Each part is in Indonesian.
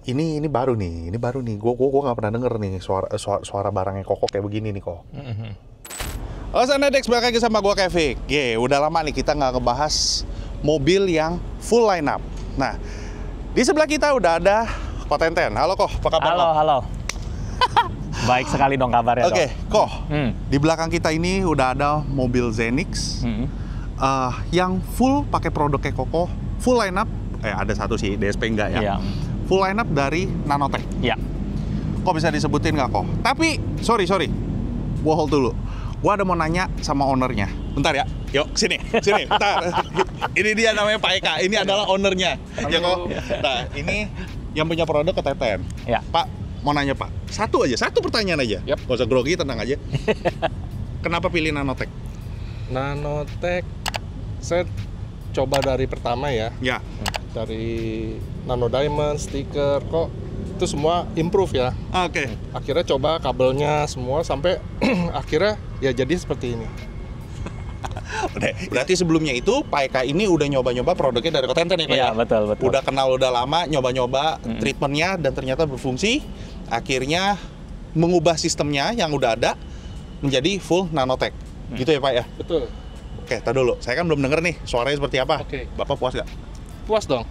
ini baru nih, Gue nggak pernah denger nih suara barangnya Koko kayak begini nih kok. Halo Sanedex, balik lagi sama gue Kevin. Udah lama nih kita nggak ngebahas mobil yang full line up. Nah, di sebelah kita udah ada Kotenten. Halo Koh, apa kabar? Halo. Baik sekali dong kabarnya. Oke, Koh. Di belakang kita ini udah ada mobil Zenix yang full pakai produknya Koko, full line up. Ada satu sih, DSP enggak ya? Iya. Full line up dari Nanotech. Iya. Kok bisa disebutin nggak Koh? Tapi, sorry. Gua hold dulu. Gua ada mau nanya sama ownernya. Bentar ya. Yuk, sini, bentar. Ini dia namanya Pak Eka. Ini adalah ownernya. Ya Koh. Nah, ini yang punya produk Kotenten. Ya. Pak, mau nanya Pak. Satu pertanyaan aja. Yap. Gak usah grogi, tenang aja. Kenapa pilih Nanotech? Nanotech, saya coba dari pertama ya. Ya. Dari Nano Diamond, stiker, kok itu semua improve ya. Oke. Akhirnya coba kabelnya semua sampai akhirnya ya jadi seperti ini. Berarti sebelumnya itu Pak Eka ini udah nyoba-nyoba produknya dari Kotenten ya Pak? Iya, ya? betul. Udah kenal udah lama, nyoba-nyoba treatmentnya dan ternyata berfungsi. Akhirnya mengubah sistemnya yang udah ada menjadi full Nanotech. Gitu ya Pak ya? Betul. Oke, tar dulu. Saya kan belum denger nih suaranya seperti apa. Oke. Bapak puas gak? Puas dong.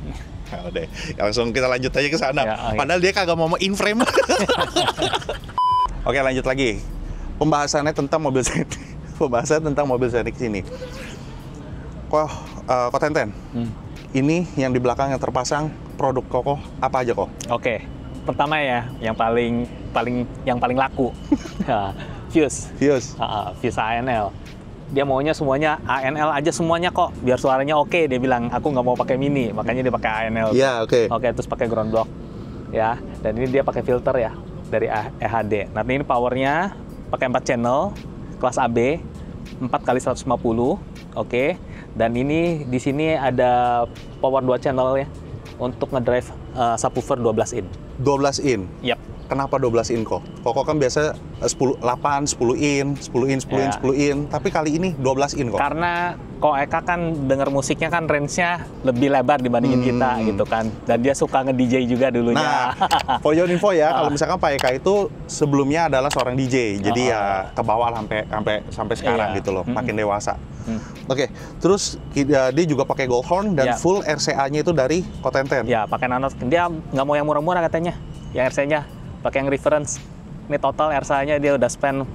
Ya udah, langsung kita lanjut aja ke sana. Ya, oke. Padahal dia kagak mau in frame. Oke, lanjut lagi. Pembahasannya tentang mobil Zenix. Ini. Kotenten. Ini yang di belakang yang terpasang produk Koko apa aja kok? Oke. Pertama ya, yang paling laku. Ya, Fuse. Fuse ANL. Dia maunya semuanya ANL aja semuanya kok, biar suaranya oke. Dia bilang, aku nggak mau pakai mini, makanya dia pakai ANL. Iya, oke. Oke, terus pakai ground block. Ya, dan ini dia pakai filter ya dari EHD. Nah, ini powernya pakai 4 channel, kelas AB, 4x150, oke. Dan ini di sini ada power 2 channel ya untuk ngedrive subwoofer 12 in. 12 in. Yap. Kenapa 12 in kok? Koko kan biasa 10 in, 10 in. Tapi kali ini 12 in kok. Karena Ko Eka kan denger musiknya kan range-nya lebih lebar dibandingin kita gitu kan. Dan dia suka nge-DJ juga dulunya. Nah, for your info ya, kalau misalkan Pak Eka itu sebelumnya adalah seorang DJ. Jadi ya ke bawah sampai sekarang gitu loh, makin dewasa. Oke, terus dia juga pakai Goldhorn dan full RCA-nya itu dari Kotenten. Ya, pakai Nano. Dia nggak mau yang murah-murah katanya. Yang RC-nya pakai yang reference. Ini total RCA-nya dia udah spend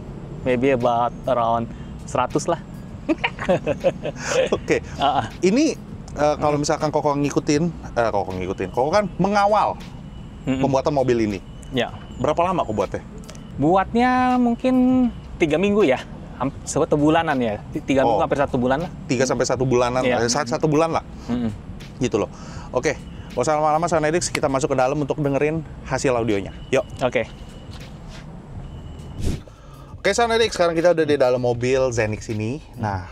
maybe about around 100 lah. Oke. Ini kalau misalkan Koko ngikutin, Koko kan mengawal pembuatan mobil ini. Ya. Berapa lama kok buatnya? Buatnya mungkin 3 minggu ya. Satu bulanan ya. 3 minggu hampir 1 bulan lah. 3 sampai 1 bulanan, Iya. 1 bulan lah. Gitu loh. Oke. Gak usah lama-lama, Sanedex, kita masuk ke dalam untuk dengerin hasil audionya. Yuk. Oke. Oke, Sanedex, sekarang kita udah di dalam mobil Zenix ini. Nah,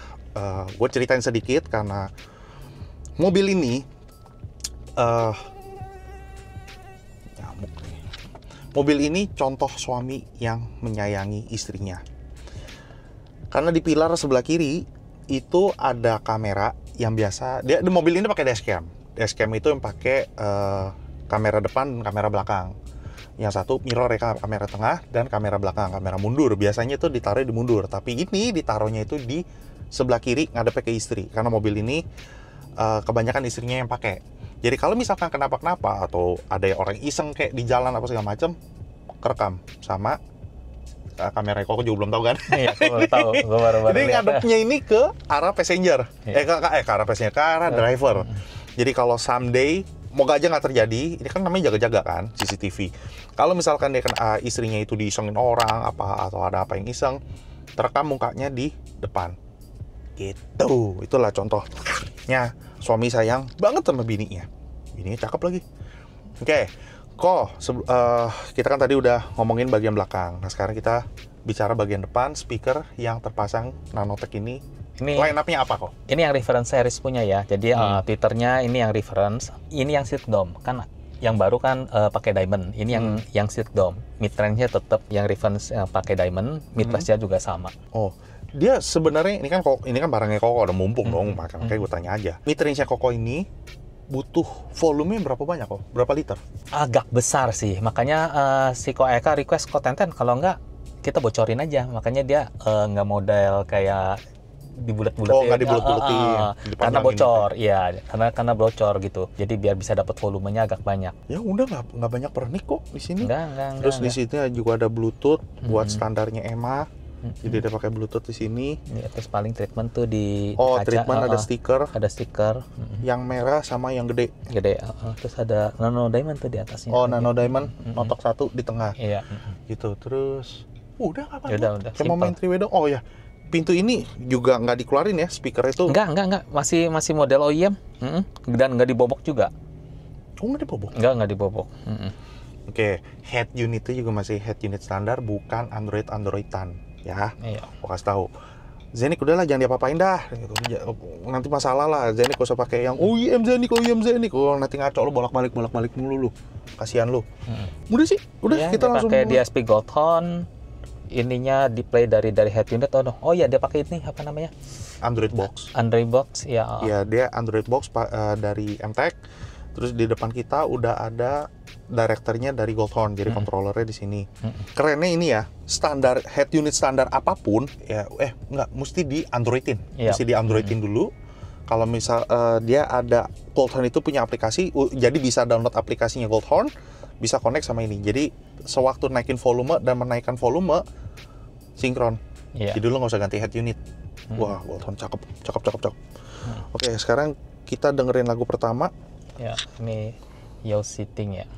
gue ceritain sedikit karena mobil ini nyamuk nih. Mobil ini contoh suami yang menyayangi istrinya. Karena di pilar sebelah kiri itu ada kamera yang biasa. Di mobil ini pakai dashcam. Dashcam itu yang pakai kamera depan dan kamera belakang. Yang satu mirror ya, kamera tengah dan kamera belakang, kamera mundur. Biasanya itu ditaruh di mundur, tapi ini ditaruhnya itu di sebelah kiri ngadep ke istri. Karena mobil ini kebanyakan istrinya yang pakai. Jadi kalau misalkan kenapa-kenapa atau ada orang iseng kayak di jalan apa segala macam, kerekam sama kamera. Kok juga belum tahu kan? Iya, aku baru tahu. Gua baru Jadi lihat. ngadepnya ini ke arah passenger, Iya. ke arah passenger, ke arah driver. Jadi kalau someday, moga aja nggak terjadi, ini kan namanya jaga-jaga kan, CCTV. Kalau misalkan dia kan istrinya itu diisengin orang apa atau ada apa yang iseng, terekam mukanya di depan. Gitu, itulah contohnya suami sayang banget sama bininya. Bininya cakep lagi. Oke, kita kan tadi udah ngomongin bagian belakang. Nah sekarang kita bicara bagian depan, speaker yang terpasang Nanotech ini. Ini line up-nya apa kok? Ini yang reference series punya ya. Jadi Twitternya ini yang reference. Ini yang seat dome kan. Yang baru kan pakai diamond. Ini yang seat dome. Mid range-nya tetap yang reference pakai diamond. Mid range-nya juga sama. Oh, dia sebenarnya ini kan barangnya Koko udah mumpung dong, makanya gue tanya aja. Mid range-nya Koko ini butuh volume berapa banyak kok? Berapa liter? Agak besar sih, makanya si Ko Eka request Ko Tenten kalau nggak kita bocorin aja, makanya dia nggak model kayak dibulet-buletin. Oh, nggak dibulet-buletin. Karena bocor, iya, karena bocor gitu. Jadi biar bisa dapat volumenya agak banyak. Ya udah nggak banyak pernik kok di sini. Enggak. Terus di sini juga ada Bluetooth buat standarnya EMA. Jadi dia pakai Bluetooth di sini. Terus paling treatment tuh di Oh, kaca, treatment ada stiker. Ada stiker. Yang merah sama yang gede. Gede. Terus ada nano diamond tuh di atasnya. Oh, nano diamond, notok 1 di tengah. Iya. Gitu. Terus udah apa? Udah. Cuma main 3-way dong. Oh ya, pintu ini juga nggak dikeluarin ya speaker itu? Enggak. Masih model OEM. Dan nggak dibobok juga. Oh, nggak dibobok? Nggak dibobok. Oke, head unitnya juga masih head unit standar, bukan Androidan. Ya, Iya. Aku kasih tahu. Zenik udahlah jangan diapa-apain dah gitu. Nanti masalah lah. Zenik gak usah pakai yang OEM Zenik. Oh, nanti ngaco lu bolak-balik mulu lu. Kasihan lu. Udah sih, udah Ya, kita dia langsung pakai DSP Gold Horn. Ininya display dari head unit. Oh ya, dia pakai ini apa namanya? Android box. Android box ya. Ya, dia Android box dari MTech. Terus di depan kita udah ada directornya dari Goldhorn, jadi controllernya di sini. Kerennya ini ya, standar head unit standar apapun ya, nggak mesti di Androidin, mesti di Androidin dulu. Kalau misal dia ada Goldhorn itu punya aplikasi, jadi bisa download aplikasinya Goldhorn, bisa connect sama ini. Jadi sewaktu naikin volume dan menaikkan volume sinkron. Jadi lu nggak usah ganti head unit. Wah, Goldhorn cakep. Oke, sekarang kita dengerin lagu pertama. Ya, ini You're Sitting ya.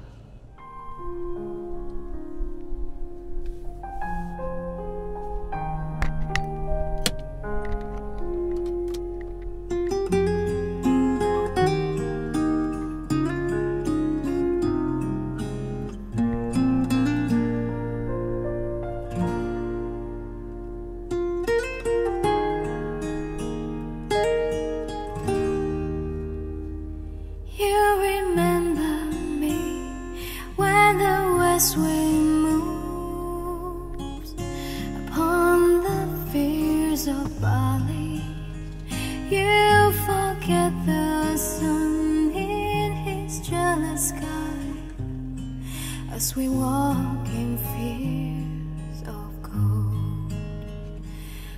As we walk in fields of gold.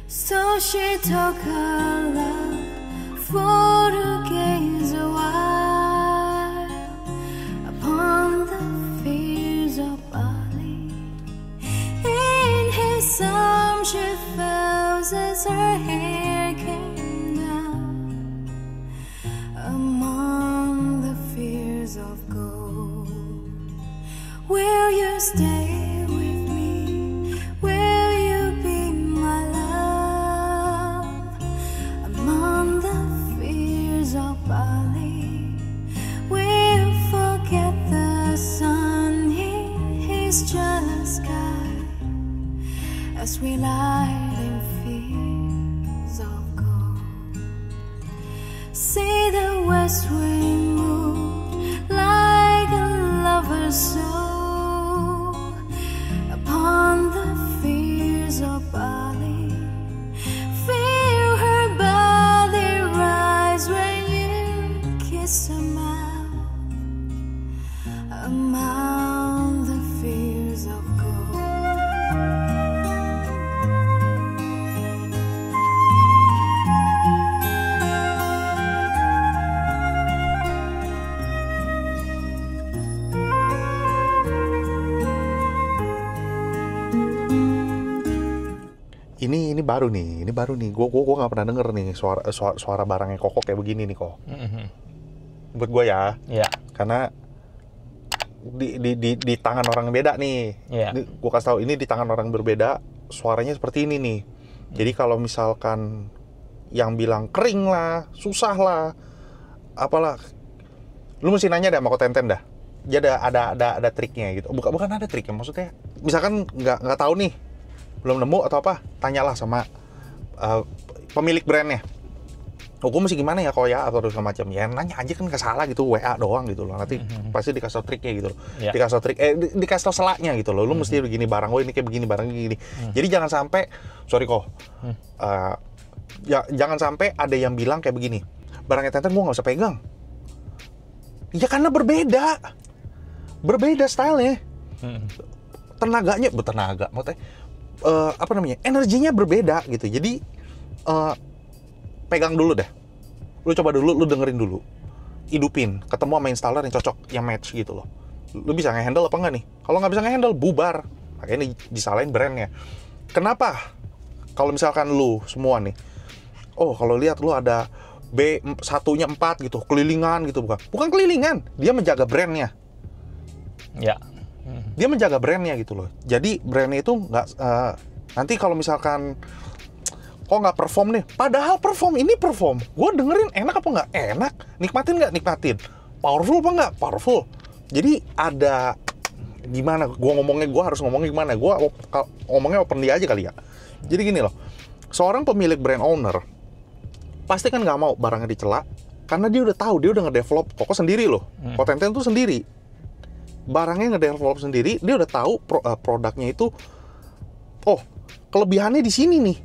So she took her love for to gaze a while upon the fields of Bali. In his arms she felt as her hair came down among the fields of gold. Will you stay with me? Will you be my love among the fields of Bali? We'll forget the sun in his jealous sky as we lie in fields of gold. See the west wind move like a lover's soul upon the fields of Bali. Feel her body rise when you kiss her mouth among the fields of gold. Ini baru nih. Gue nggak pernah denger nih suara barangnya Koko kayak begini nih kok. Buat gue ya. Iya. Karena di tangan orang beda nih. Iya. Gue kasih tahu ini di tangan orang berbeda. Suaranya seperti ini nih. Jadi kalau misalkan yang bilang kering lah, susah lah, apalah, lu mesti nanya dah sama Ko Tenten dah. Jadi ada triknya gitu. Bukan ada triknya, maksudnya. Misalkan nggak tahu nih, belum nemu atau apa, tanyalah sama pemilik brandnya. Gue mesti gimana ya kok ya atau segala macam. Ya nanya aja kan, salah gitu, WA doang gitu loh. Nanti pasti dikasih tau triknya gitu loh. Yeah. Dikasih tau trik, dikasih tau selaknya gitu loh. Lu mesti begini barang, ini kayak begini barang gini. Jadi jangan sampai, sorry kok, ya jangan sampai ada yang bilang kayak begini. Barangnya Tenten gue nggak usah pegang. Ya karena berbeda stylenya. Tenaganya, maksudnya apa namanya? Energinya berbeda gitu. Jadi pegang dulu deh. Lu coba dulu, lu dengerin dulu. Hidupin, ketemu sama installer yang cocok, yang match gitu loh. Lu bisa nge-handle apa enggak nih? Kalau nggak bisa nge-handle, bubar. Makanya disalahin brandnya. Kenapa? Kalau misalkan lu semua nih, kalau lihat lu ada B1-nya 4 gitu, kelilingan gitu, bukan kelilingan, dia menjaga brandnya. Ya. Dia menjaga brandnya gitu loh. Jadi brandnya itu nggak nanti kalau misalkan kok nggak perform nih, padahal perform. Gue dengerin enak apa nggak enak, nikmatin nggak nikmatin, powerful apa nggak powerful. Jadi ada gimana? Gue harus ngomongnya gimana? Gue ngomongnya openly aja kali ya. Jadi gini loh, seorang pemilik brand owner pasti kan nggak mau barangnya dicela, karena dia udah tahu, dia udah ngedevelop Koko sendiri loh. Kotenten tuh sendiri, barangnya ngedevelop sendiri, dia udah tahu produknya itu, kelebihannya di sini nih.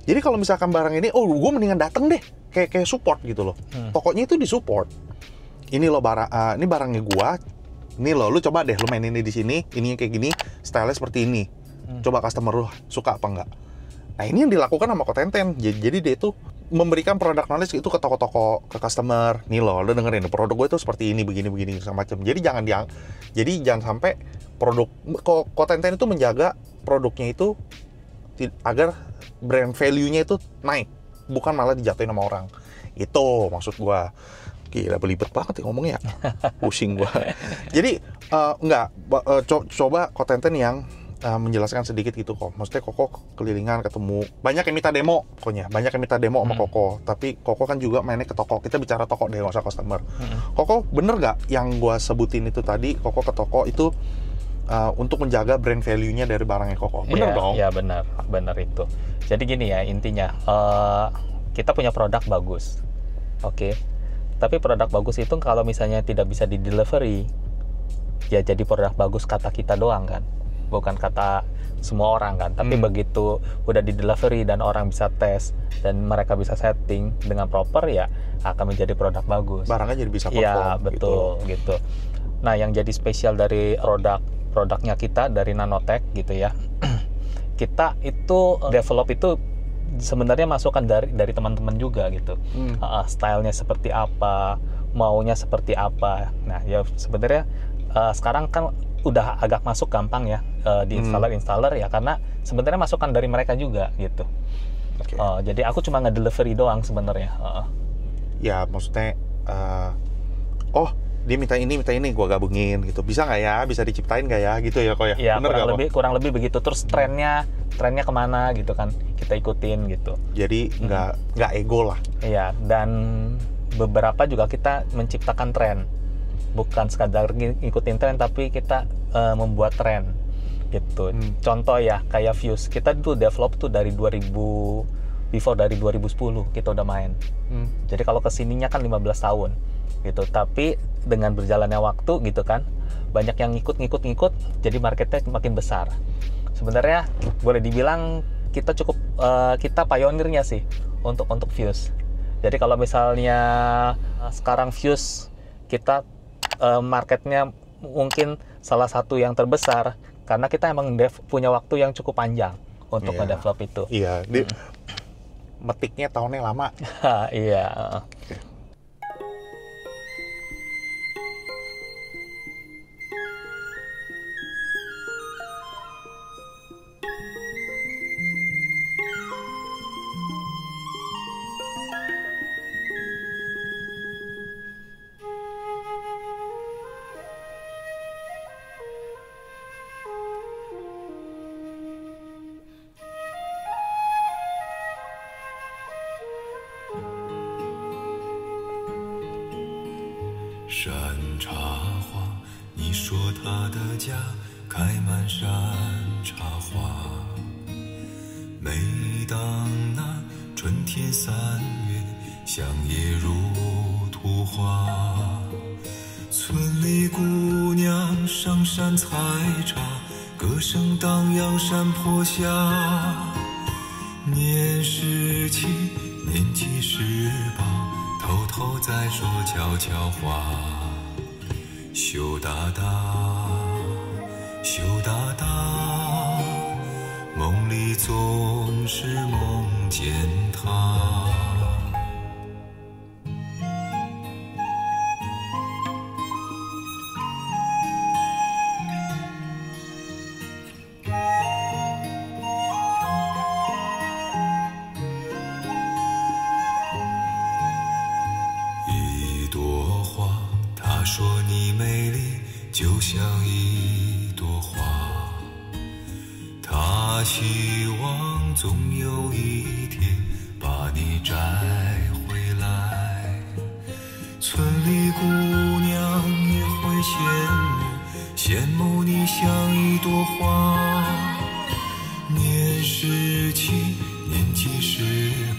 Jadi kalau misalkan barang ini, gue mendingan dateng deh, kayak support gitu loh. Tokonya itu di support. Ini loh ini barangnya gue. Ini loh, lu coba deh, lu main ini di sini, ininya kayak gini, stylenya seperti ini. Coba customer lu suka apa enggak. Nah ini yang dilakukan sama Kotenten. Jadi dia itu memberikan produk knowledge itu ke toko-toko, ke customer. Nih loh, lu dengerin, produk gue itu seperti ini, begini, macam. Jadi jangan sampai produk Kotenten itu menjaga produknya itu agar brand value-nya itu naik, bukan malah dijatuhin sama orang. Itu maksud gua. Gila, belibet banget ya ngomongnya. Pusing gua. Jadi coba Kotenten yang menjelaskan sedikit gitu kok. Maksudnya Koko kelilingan ketemu, banyak yang minta demo pokoknya. Banyak yang minta demo sama Koko. Tapi Koko kan juga mainnya ke toko. Kita bicara toko deh, nggak usah customer. Koko bener nggak yang gua sebutin itu tadi, Koko ke toko itu untuk menjaga brand value-nya dari barangnya Koko. Bener dong? Iya benar itu. Jadi gini ya intinya, kita punya produk bagus, oke. Tapi produk bagus itu kalau misalnya tidak bisa di delivery, ya jadi produk bagus kata kita doang kan, bukan kata semua orang kan. Tapi begitu udah di delivery dan orang bisa tes dan mereka bisa setting dengan proper, ya akan menjadi produk bagus. Barangnya jadi bisa perform. Iya betul gitu. Nah yang jadi spesial dari produknya kita dari Nanotech gitu ya, kita itu develop itu sebenarnya masukan dari teman-teman juga gitu. Stylenya seperti apa, maunya seperti apa. Nah ya sebenarnya sekarang kan udah agak masuk gampang ya di installer ya, karena sebenarnya masukan dari mereka juga gitu. Okay. Jadi aku cuma nge-delivery doang sebenarnya. Ya maksudnya dia minta ini, gue gabungin gitu. Bisa nggak ya? Bisa diciptain nggak ya? Gitu ya kok ya? Iya, kurang lebih begitu. Terus trennya kemana gitu kan? Kita ikutin gitu. Jadi nggak ego lah. Iya, dan beberapa juga kita menciptakan tren. Bukan sekadar ngikutin tren, tapi kita membuat tren gitu. Contoh ya, kayak Fuse. Kita tuh develop tuh dari 2010 kita udah main. Jadi kalau kesininya kan 15 tahun. Gitu, tapi dengan berjalannya waktu gitu kan, banyak yang ngikut, jadi marketnya makin besar. Sebenarnya boleh dibilang kita kita pionirnya sih untuk Fuse. Jadi kalau misalnya sekarang Fuse kita marketnya mungkin salah satu yang terbesar karena kita emang punya waktu yang cukup panjang untuk nge-develop itu. Iya, metiknya tahunnya lama. Iya.山茶花，你说它的家开满山茶花。每当那春天3月，香叶如图画。村里姑娘上山采茶，歌声荡漾山坡下。年17，年纪18，偷偷头再说悄悄话。羞答答，羞答答，梦里总是梦见他。一朵花，他说你美丽就像一朵花，他希望总有一天把你摘回来。村里姑娘也会羡慕你像一朵花。年17，年纪18，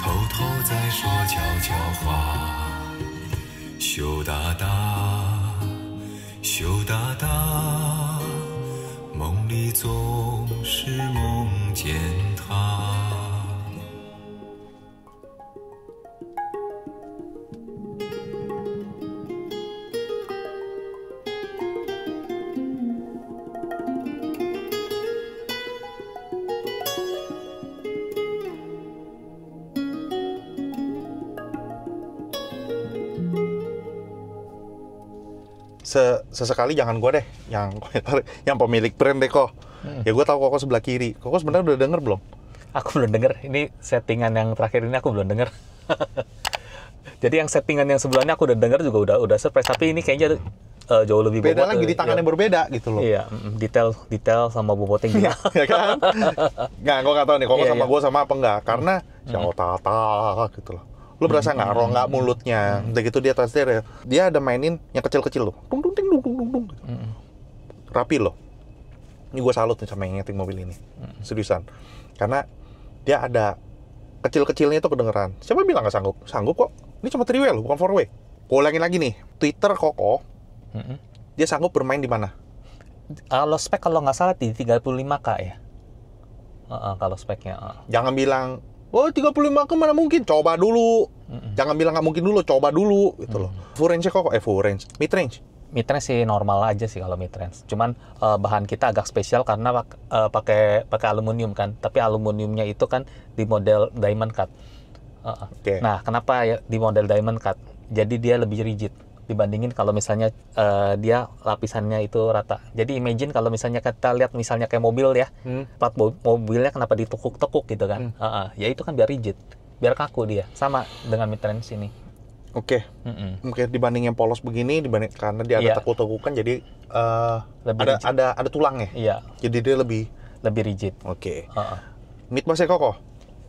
偷偷在说悄悄话。羞答答，羞答答，梦里总是梦见他。Sesekali jangan gue deh yang komentar, yang pemilik brand deh kok. Ya gue tahu Koko sebelah kiri. Koko sebenarnya udah denger belum? Aku belum denger. Ini settingan yang terakhir ini aku belum denger. Jadi yang settingan yang sebelumnya aku udah denger juga udah surprise. Tapi ini kayaknya jauh lebih beda lagi di tangan yang berbeda gitu loh. Iya, detail sama bobotnya gila. Ya kan? Nggak, gue nggak tahu nih Koko Iya, sama iya. gue sama apa enggak. Karena tata gitu loh. Lo berasa nggak rongga mulutnya. Udah gitu dia ada mainin yang kecil-kecil loh. Tung tung ting dung dung dung dung. Rapi loh. Ini gue salut nih sama yang nyeting mobil ini. Seriusan. Karena dia ada kecil-kecilnya itu kedengeran. Siapa bilang nggak sanggup? Sanggup kok. Ini cuma 3-way loh, bukan 4-way. Gue ulangin lagi nih. Twitter Koko. Dia sanggup bermain di mana? Kalau spek kalau nggak salah di 35K ya. Kalau speknya. Jangan bilang, oh 35 ke mana mungkin? Coba dulu. Jangan bilang nggak mungkin dulu, coba dulu gitu loh. Full range kok, full range. Mid range? Mid range sih normal aja sih kalau mid range. Cuman bahan kita agak spesial karena pakai aluminium kan. Tapi aluminiumnya itu kan di model diamond cut. Oke. Nah, kenapa ya di model diamond cut? Jadi dia lebih rigid dibandingin kalau misalnya dia lapisannya itu rata. Jadi imagine kalau misalnya kita lihat misalnya kayak mobil ya, plat mobilnya kenapa ditekuk-tekuk gitu kan? Ya itu kan biar rigid, biar kaku dia. Sama dengan mid range ini. Oke. Mungkin dibanding yang polos begini, karena dia ada tekuk-tekukan, jadi ada tulangnya. Iya. Jadi dia lebih rigid. Oke. Mid bassnya Koko?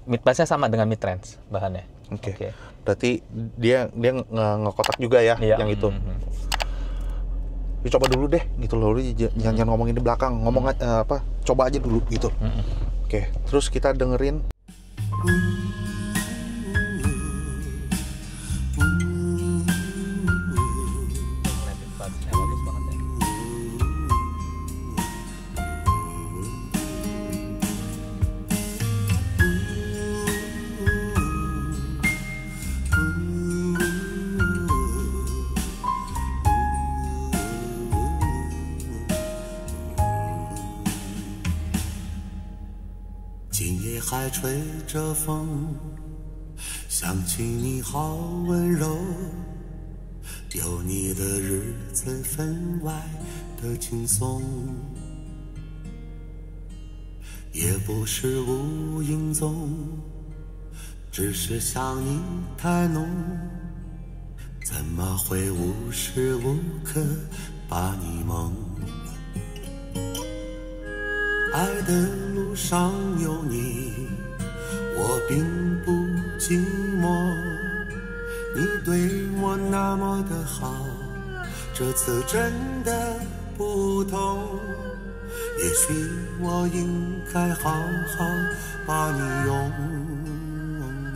Mid bassnya sama dengan mid range bahannya. Oke. Berarti dia ngekotak juga ya, yang itu. Ya, coba dulu deh gitu loh, jangan ngomongin di belakang, ngomong coba aja dulu gitu. Oke, terus kita dengerin. Bagus banget ya. 今夜还吹着风，想起你好温柔，有你的日子分外的轻松，也不是无影踪，只是想你太浓，怎么会无时无刻把你梦？爱的路上有你，我并不寂寞。你对我那么的好，这次真的不同。也许我应该好好把你拥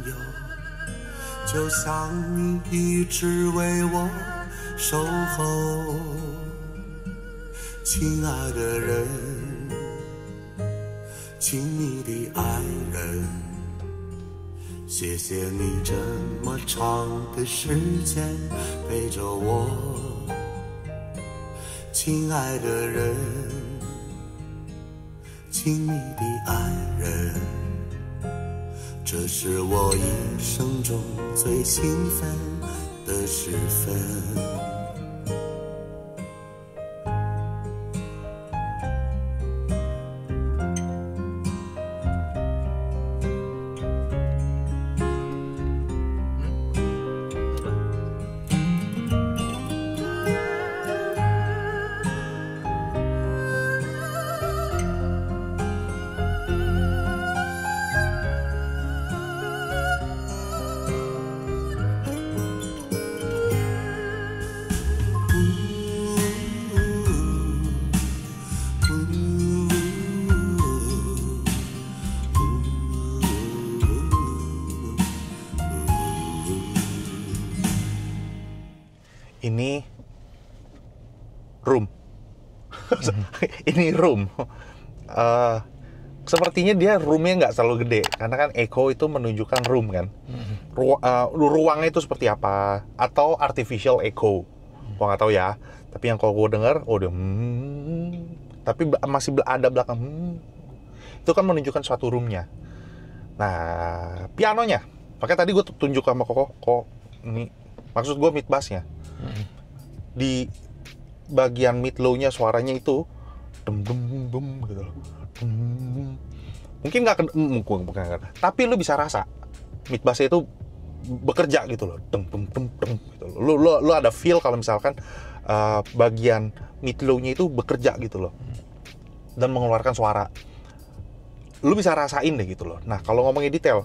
有，就像你一直为我守候，亲爱的人。亲密的爱人，谢谢你这么长的时间陪着我，亲爱的人，亲密的爱人，这是我一生中最兴奋的时分。Ini room. Ini room. Sepertinya dia roomnya nggak terlalu gede, karena kan echo itu menunjukkan room kan. Ruangnya itu seperti apa, atau artificial echo. Gua nggak tahu ya. Tapi yang kalau gue dengar, oh dia tapi masih ada belakang itu kan menunjukkan suatu roomnya. Nah, pianonya, makanya tadi gue tunjuk sama kok ini, maksud gue mid bassnya. Di bagian mid low-nya suaranya itu dem gitu loh. Mungkin nggak tapi lu bisa rasa mid bass itu bekerja gitu loh. Gitu loh. Lu ada feel kalau misalkan bagian mid low-nya itu bekerja gitu loh. Dan mengeluarkan suara. Lu bisa rasain deh gitu loh. Nah, kalau ngomongin detail,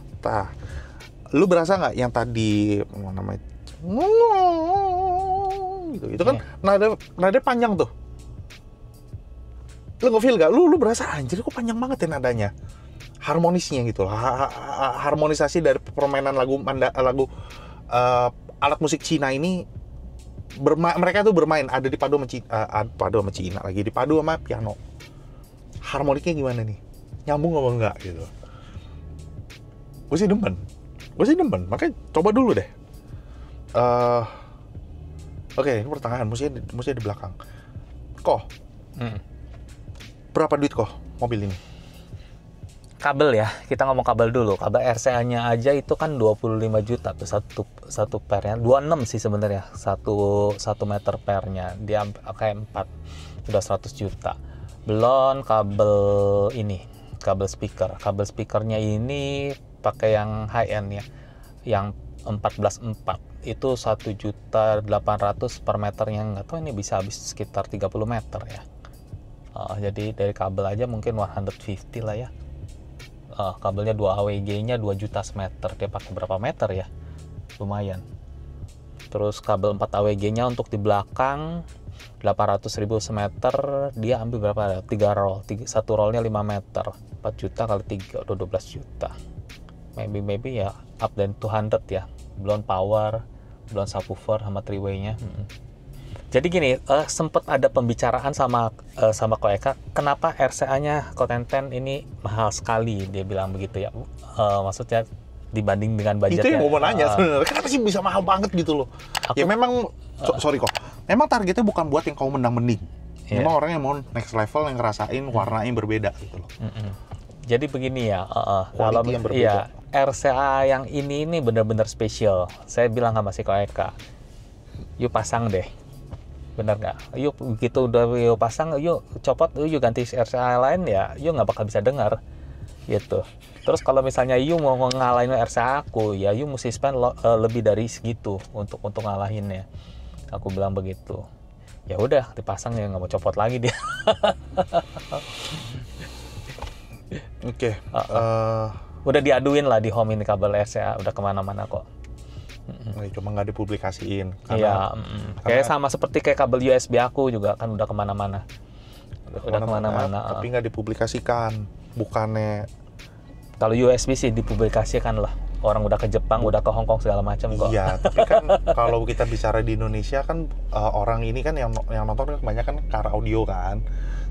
lu berasa nggak yang tadi namanya gitu. Itu kan nada panjang tuh. Lu nge-feel gak? Lu berasa anjir kok panjang banget ya nadanya. Harmonisnya gitu loh. Harmonisasi dari permainan lagu alat musik Cina ini mereka tuh bermain ada dipadu sama Cina lagi, dipadu sama piano. Harmoniknya gimana nih? Nyambung apa enggak gitu. Gue sih demen. Makanya coba dulu deh. Oke, ini pertengahan, musiknya di belakang. Berapa duit mobil ini? Kabel ya, kita ngomong kabel dulu. Kabel RCA-nya aja itu kan 25 juta tuh satu pairnya. 26 sih sebenarnya, 1 meter pairnya. Dia kayak 4, udah 100 juta. Belum kabel ini, kabel speaker. Kabel speakernya ini pakai yang high end ya, yang 14.4. Itu 1.800.000 per meternya. Nggak tahu ini bisa habis sekitar 30 meter ya. Jadi dari kabel aja mungkin 150 lah ya. Kabelnya 2 AWG-nya 2 juta semeter. Dia pakai berapa meter ya? Lumayan. Terus kabel 4 AWG-nya untuk di belakang 800.000 semeter. Dia ambil berapa? 3 roll. Satu rollnya 5 meter. 4 juta kali 3 udah 12 juta. Maybe ya up dan 200 ya. Belum power, belum subwoofer sama three-way-nya. Jadi gini, sempat ada pembicaraan sama Ko Eka, kenapa RCA-nya Koten10 ini mahal sekali, dia bilang begitu ya. Maksudnya dibanding dengan budgetnya. Itu yang gue mau nanya sebenarnya, kenapa sih bisa mahal banget gitu loh? Ya memang, sorry kok, memang targetnya bukan buat yang kaum mendang-mending. Memang orang yang mau next level, yang ngerasain warna yang berbeda gitu loh. Jadi begini ya, kalau ya RCA yang ini benar-benar spesial. Saya bilang sama si Ko Eka, yuk pasang deh. Bener nggak? Yuk begitu udah yuk pasang, yuk copot, yuk ganti RCA lain ya, yuk nggak bakal bisa dengar gitu. Terus kalau misalnya yuk mau ngalahin RCA aku, ya yuk mesti spend lebih dari segitu untuk ngalahinnya. Aku bilang begitu. Ya udah dipasang ya, nggak mau copot lagi dia. Oke. Udah diaduin lah di home ini kabel RCA, udah kemana-mana kok. Cuma nggak dipublikasiin. Iya, kayak sama seperti kayak kabel USB aku juga kan udah kemana-mana. Udah kemana-mana. Tapi nggak dipublikasikan, bukannya. Kalau USB sih dipublikasikan lah. orang udah ke Jepang, udah ke Hong Kong segala macam kok. Iya, tapi kan kalau kita bicara di Indonesia kan orang ini kan yang nonton kebanyakan car audio kan.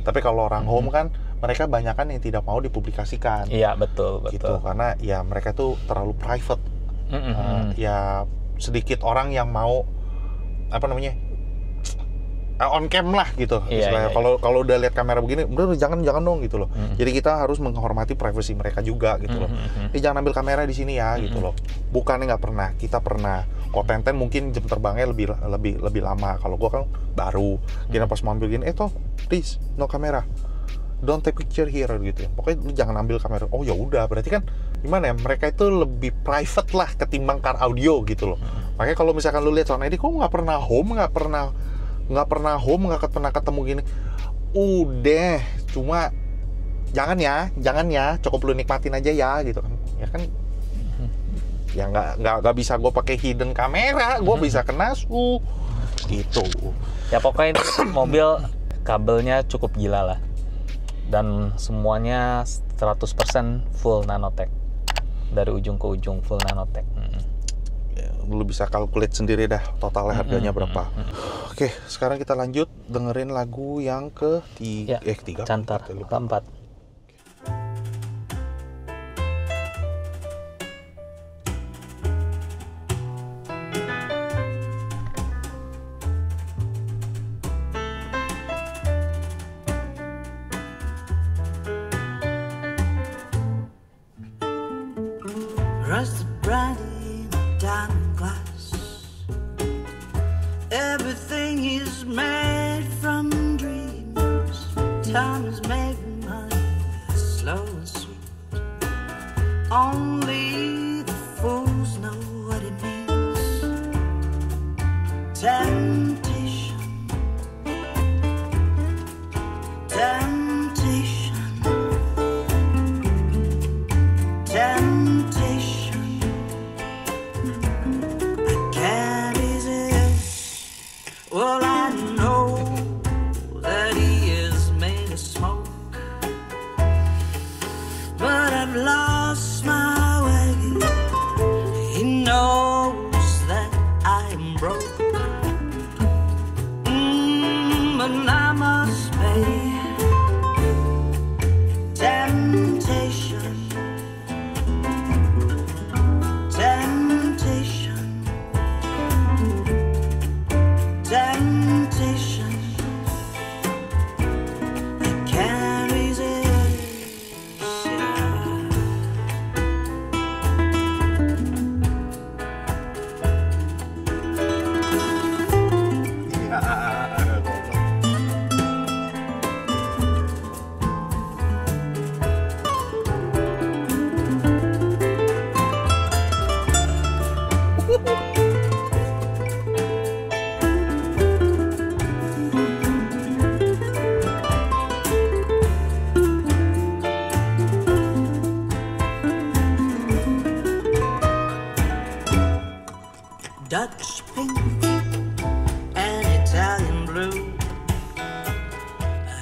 Tapi kalau orang home kan mereka banyakan yang tidak mau dipublikasikan. Iya, betul. Gitu, karena ya mereka tuh terlalu private. Ya sedikit orang yang mau apa namanya? On cam lah gitu. Iya. Kalau udah lihat kamera begini, udah jangan dong gitu loh. Jadi kita harus menghormati privasi mereka juga gitu loh. Jangan ambil kamera di sini ya gitu loh. Bukannya nggak pernah, kita pernah. Kalau Tenten mungkin jam terbangnya lebih lama. Kalau gua kan baru. Kita pas mau ambil gini, toh please no kamera. Don't take picture here gitu ya. Pokoknya lu jangan ambil kamera. Oh ya udah, berarti kan gimana ya? Mereka itu lebih private lah ketimbang car audio gitu loh. Makanya kalau misalkan lu lihat Sound ID, kok nggak pernah pernah ketemu gini. Udah, cuma jangan ya, cukup lu nikmatin aja ya gitu kan. Ya kan, ya nggak bisa gue pakai hidden kamera, gue bisa kena gitu. Ya pokoknya ini mobil kabelnya cukup gila lah. Dan semuanya 100% full nanotech. Dari ujung ke ujung full nanotech. Lu bisa calculate sendiri dah totalnya harganya berapa. Oke, sekarang kita lanjut dengerin lagu yang ketiga. Ketiga. Cantar, keempat. Rusted bright in a diamond glass. Everything is made from dreams. Time is making money slow and sweet. Only the fools know what it means. Temptation, temptation, temptation. I can't resist. Well, I know that he is made of smoke, but I've lost my way. He knows that I am broke, but I must pay. Temptation, temptation, temptation. I can't resist. Dutch pink and Italian blue.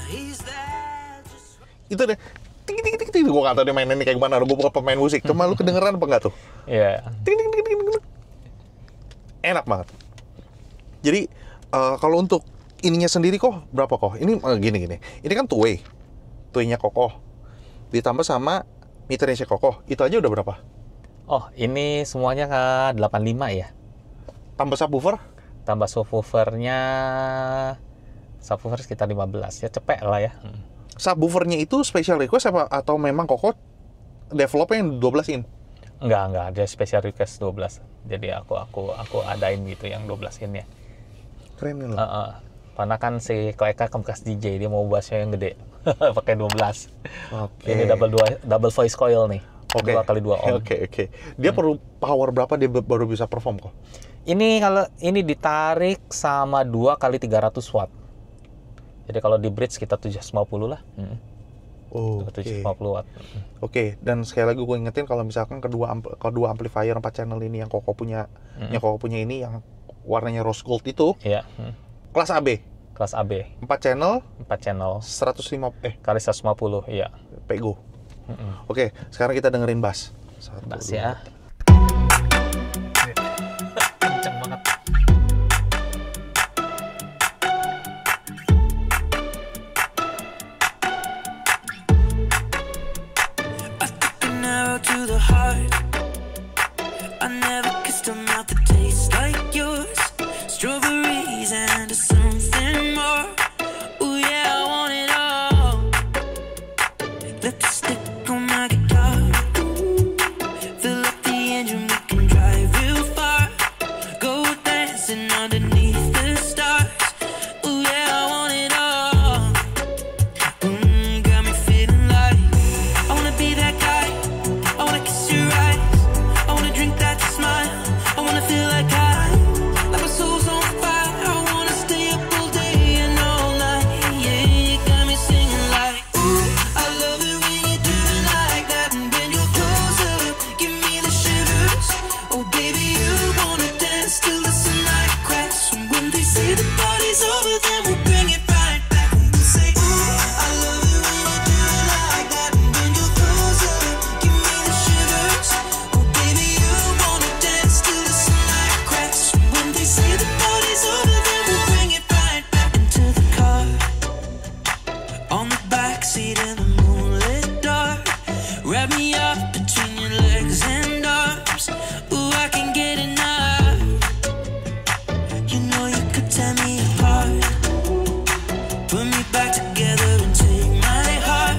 He's there just Itu deh. Ting ting ting ting. Gue nggak tahu dia mainnya kayak gimana. Gue bukan pemain musik. Cuma lu kedengeran apa nggak tuh? Iya. Ting ting ting ting ting. Enak banget. Jadi kalau untuk ininya sendiri kok berapa kok? Ini gini. Ini kan two-way. Two-way-nya kokoh. Ditambah sama meternya si kokoh. Itu aja udah berapa? Oh, ini semuanya ke 85 ya. Tambah subwoofer? Tambah subwoofernya sekitar 15 ya, cepet lah ya. Subwoofernya itu special request apa atau memang kokoh developnya yang 12 in? Enggak, ada special request 12. Jadi aku adain gitu yang 12 in ya. Keren nih loh. Karena kan si Koeka kan bekas DJ, dia mau bassnya yang gede. Pakai 12. Oke. Ini double voice coil nih. 2x2 ohm. Oke. Dia perlu power berapa dia baru bisa perform kok? Ini kalau ini ditarik sama 2x300 watt. Jadi kalau di bridge kita 750 lah. Oh, 750 watt. Oke, dan sekali lagi gue ingetin kalau misalkan kedua amplifier 4 channel ini yang Koko punya, ini yang warnanya rose gold itu, Iya. kelas AB. Kelas AB. 4 channel 105 kali 150, iya. Pego. Oke, sekarang kita dengerin bass. Bass ya. strawberries and something more. Ooh yeah, I want it all. Lipstick on my guitar. Fill up the engine, we can drive real far. Go dancing underneath the stars. Ooh yeah, I want it all. Got me feeling like I wanna be that guy. I wanna kiss your eyes. I wanna drink that smile. I wanna feel like like my soul's on fire. I wanna stay up all day and all night. Yeah, you got me singing like, ooh, I love it when you do it like that. And when you're closer, give me the shivers. Oh baby, you wanna dance till the sunlight cracks. And when they say the party's over, then we'll bring it right back. And we'll say, ooh, I love it when you do it like that. And when you're closer, give me the shivers. Oh baby, you wanna dance till the sunlight cracks. And when they say the party's over, then we'll bring it right back into the car. On the backseat in the moonlit dark. Wrap me up between your legs and arms. Ooh, I can get enough. You know you could tear me apart. Put me back together and take my heart.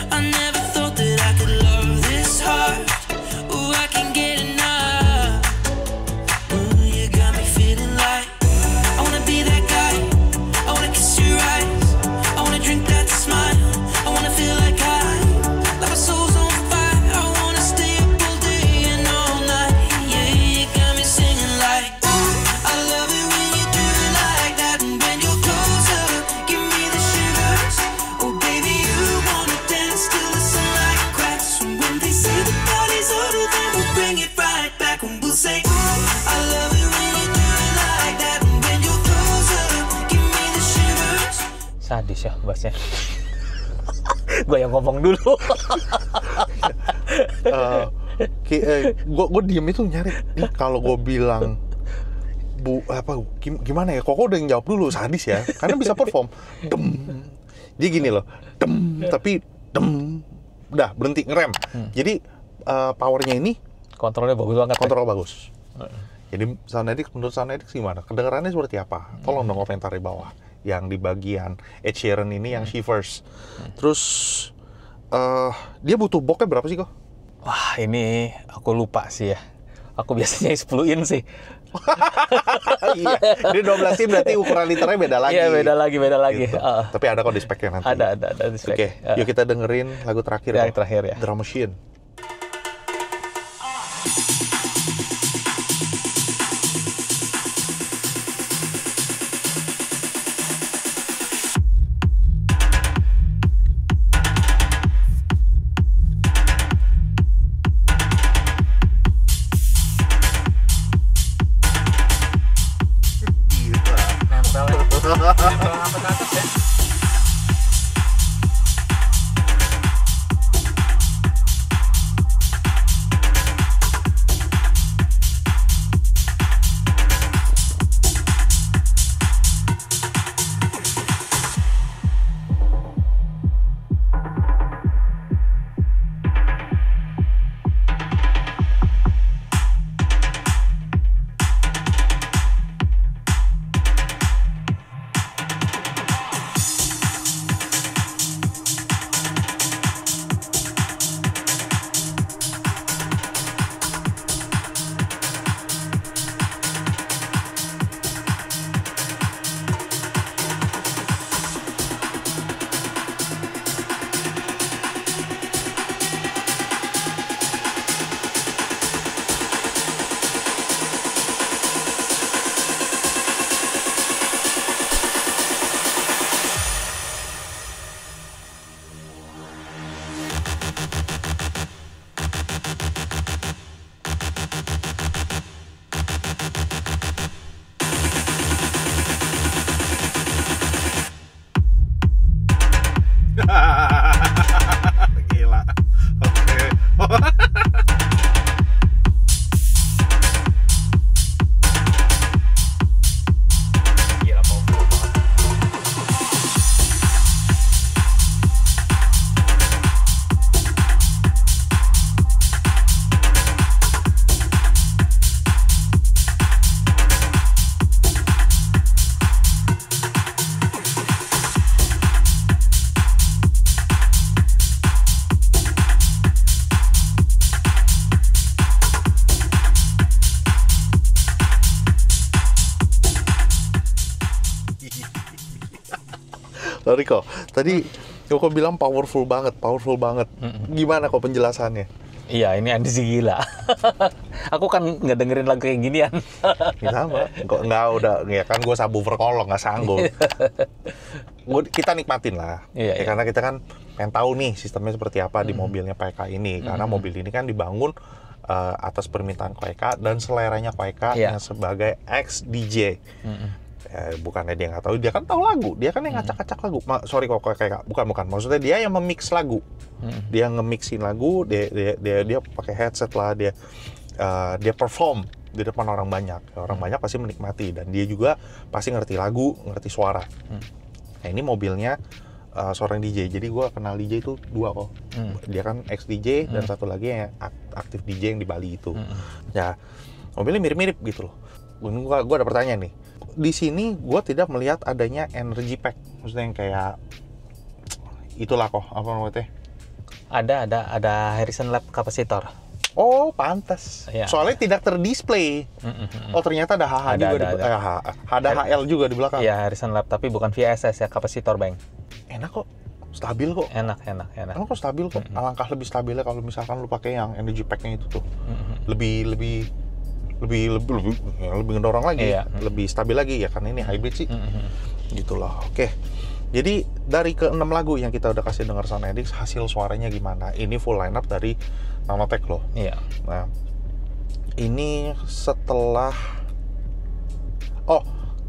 I never thought that I could love this hard. Ooh, I can get enough. Ooh, you got me feeling like I wanna be that guy. I wanna kiss your eyes. I wanna drink that smile. I wanna feel like my soul's on fire. I wanna stay up all day and all night. Yeah, you got me singing like, ooh, I love it when you do it like that. And when you're closer, give me the shivers. Oh baby, you wanna dance till the sunlight cracks. And when they say the party's over, then we'll bring it right back. And we'll say, ooh, I love it when you do it like that. And when you're closer, give me the shivers. Sadis ya bassnya. Gue yang ngomong dulu. Gue diem itu nyari nih, kalau gue bilang gimana ya, kok udah jawab dulu sadis ya, karena bisa perform dem, dia gini loh dem, tapi dem udah berhenti ngerem. Jadi powernya ini Kontrolnya bagus banget. kontrol bagus. Jadi Soundedix, menurut Soundedix gimana? Kedengarannya seperti apa? Tolong dong komentar di bawah. Yang di bagian Ed Sheeran ini yang Shivers. Terus dia butuh boxnya berapa sih kok? Wah, ini aku lupa sih ya. Aku biasanya 10 in sih. Iya, dia 12 in berarti ukuran liternya beda lagi. Iya, beda lagi. Gitu. Tapi ada kok di speknya nanti. Ada di spek. Oke, yuk kita dengerin lagu terakhir. Yang terakhir ya. Drum Machine. Sorry kok. Tadi kok bilang powerful banget. Gimana kok penjelasannya? Iya, ini Andi sih gila. Aku kan nggak dengerin lagu kayak ginian. Ya sama. Kok nggak udah ya kan gue subwoofer kolong nggak sanggup. Kita nikmatin lah. Iya, iya. Karena kita kan pengen tahu nih sistemnya seperti apa di mobilnya PK ini. Karena mobil ini kan dibangun atas permintaan PK dan seleranya PK yang sebagai ex DJ. Bukannya dia nggak tahu, dia kan tahu lagu, dia kan yang ngacak-ngacak lagu. Sorry kok kayak bukan. Maksudnya dia yang memix lagu, dia nge-mixin lagu, dia pakai headset lah, dia perform di depan orang banyak. Orang banyak pasti menikmati dan dia juga pasti ngerti lagu, ngerti suara. Nah ini mobilnya seorang DJ, jadi gue kenal DJ itu dua kok. Dia kan ex DJ dan satu lagi yang aktif DJ yang di Bali itu. Ya mobilnya mirip-mirip gitu loh. Gue ada pertanyaan nih. Di sini gue tidak melihat adanya energy pack, maksudnya yang kayak itulah kok apa namanya? Ada Harrison Lab kapasitor. Oh pantas. Ya. Soalnya tidak terdisplay. Oh ternyata ada HH juga ada HL juga di belakang. Iya Harrison Lab tapi bukan VSS ya, kapasitor bang. Enak kok, stabil kok. Enak. Enak kok, stabil kok. Alangkah lebih stabilnya kalau misalkan lu pakai yang energy packnya itu tuh. Lebih ngedorong lagi, lebih stabil lagi ya karena ini hybrid sih, gitulah. Oke, jadi dari ke-6 lagu yang kita udah kasih denger Sound Addicts, hasil suaranya gimana? Ini full lineup dari Nanotech loh. Iya. Nah, ini setelah,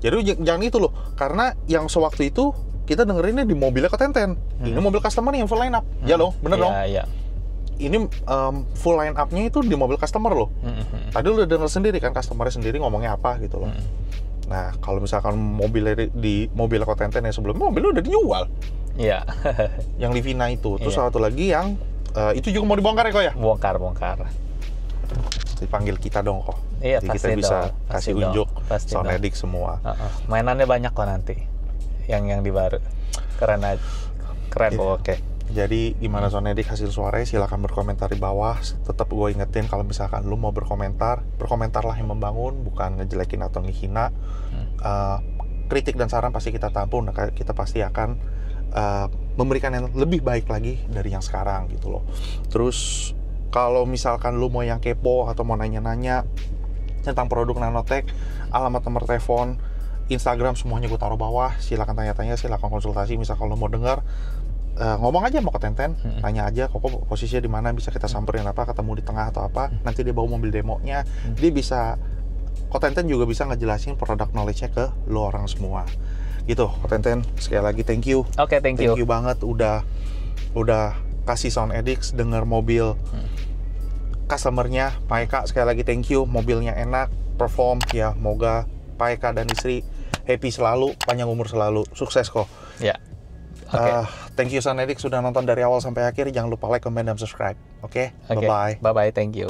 jadi jangan itu loh, karena yang sewaktu itu kita dengerinnya di mobilnya Kotenten. Ini mobil customer yang full lineup, ya loh, bener dong? Iya. Ini full line up-nya itu di mobil customer loh. Tadi lu udah denger sendiri kan customer-nya sendiri ngomongnya apa gitu loh. Nah, kalau misalkan mobilnya di mobil Kotenten yang sebelumnya mobilnya udah dijual. Iya. Yang Livina itu. Terus satu lagi yang itu juga mau dibongkar ya kok ya? Bongkar. Dipanggil kita dong kok. Iya, jadi pasti kita bisa dong. kasih unjuk Sound Addicts semua. Mainannya banyak kok nanti. Yang di baru. Keren aja. Keren kok. Oke. Jadi gimana Sound Addicts hasil suaranya, silahkan berkomentar di bawah. Tetap gue ingetin kalau misalkan lu mau berkomentarlah yang membangun, bukan ngejelekin atau ngehina. Kritik dan saran pasti kita tampung, kita pasti akan memberikan yang lebih baik lagi dari yang sekarang gitu loh. Terus kalau misalkan lu mau yang kepo atau mau nanya-nanya tentang produk Nanotech, alamat nomor telepon, Instagram semuanya gue taruh bawah. Silahkan tanya-tanya, silahkan konsultasi. Misalkan lu mau dengar, ngomong aja mau Kotenten, tanya aja kok posisinya di mana, bisa kita samperin apa, ketemu di tengah atau apa, nanti dia bawa mobil demonya, dia bisa, Kotenten juga bisa ngejelasin product knowledge-nya ke lo orang semua gitu. Kotenten sekali lagi thank you. Oke, thank you banget udah kasih Sound Addicts denger mobil customer-nya Pak Eka. Sekali lagi thank you, mobilnya enak, perform ya, moga Pak Eka dan istri happy selalu, panjang umur selalu, sukses kok ya. Thank you Sound Addicts sudah nonton dari awal sampai akhir. Jangan lupa like, comment, dan subscribe. Oke? Bye-bye. Bye-bye, thank you.